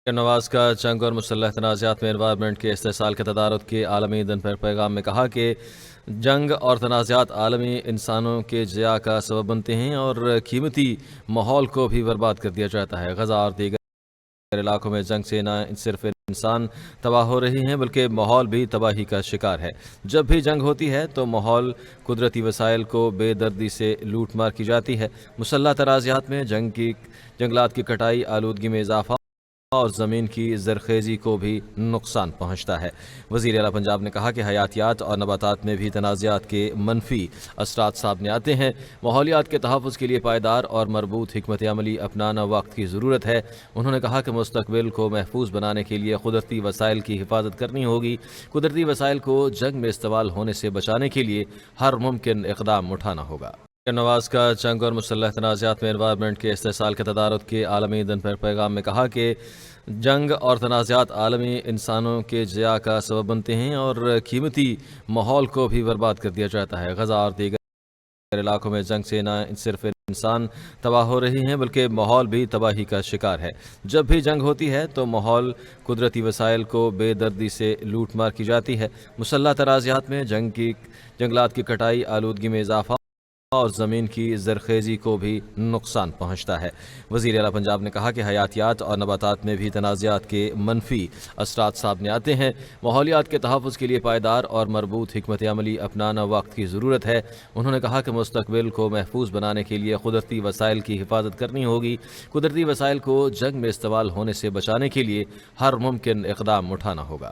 نواز کا جنگ اور مسلح تنازعات میں انوائرمنٹ کے استحصال کے تدارک کے عالمی دن پر پیغام میں کہا کہ جنگ اور تنازعات عالمی انسانوں کے ضیاع کا سبب بنتے ہیں اور قیمتی ماحول کو بھی برباد کر دیا جاتا ہے۔ غزہ اور دیگر علاقوں میں جنگ سے نہ صرف انسان تباہ ہو رہے ہیں بلکہ ماحول بھی تباہی کا شکار ہے۔ جب بھی جنگ ہوتی ہے تو ماحول قدرتی وسائل کو بے دردی سے لوٹ مار کی جاتی ہے۔ مسلح تنازعات میں جنگلات کی کٹائی، آلودگی میں اضافہ اور زمین کی زرخیزی کو بھی نقصان پہنچتا ہے۔ وزیر اعلیٰ پنجاب نے کہا کہ حیاتیات اور نباتات میں بھی تنازعات کے منفی اثرات سامنے آتے ہیں۔ ماحولیات کے تحفظ کے لیے پائیدار اور مربوط حکمت عملی اپنانا وقت کی ضرورت ہے۔ انہوں نے کہا کہ مستقبل کو محفوظ بنانے کے لیے قدرتی وسائل کی حفاظت کرنی ہوگی۔ قدرتی وسائل کو جنگ میں استعمال ہونے سے بچانے کے لیے ہر ممکن اقدام اٹھانا ہوگا۔ نواز کا جنگ اور مسلح تنازعات میں انوائرمنٹ کے استحصال کے تدارک کے عالمی دن پر پیغام میں کہا کہ جنگ اور تنازعات عالمی انسانوں کے ضیاع کا سبب بنتے ہیں اور قیمتی ماحول کو بھی برباد کر دیا جاتا ہے۔ غزہ اور دیگر علاقوں میں جنگ سے نہ صرف انسان تباہ ہو رہے ہیں بلکہ ماحول بھی تباہی کا شکار ہے۔ جب بھی جنگ ہوتی ہے تو ماحول قدرتی وسائل کو بے دردی سے لوٹ مار کی جاتی ہے۔ مسلح تنازعات میں جنگلات کی کٹائی، آلودگی میں اضافہ اور زمین کی زرخیزی کو بھی نقصان پہنچتا ہے۔ وزیر اعلیٰ پنجاب نے کہا کہ حیاتیات اور نباتات میں بھی تنازعات کے منفی اثرات سامنے آتے ہیں۔ ماحولیات کے تحفظ کے لیے پائیدار اور مربوط حکمت عملی اپنانا وقت کی ضرورت ہے۔ انہوں نے کہا کہ مستقبل کو محفوظ بنانے کے لیے قدرتی وسائل کی حفاظت کرنی ہوگی۔ قدرتی وسائل کو جنگ میں استعمال ہونے سے بچانے کے لیے ہر ممکن اقدام اٹھانا ہوگا۔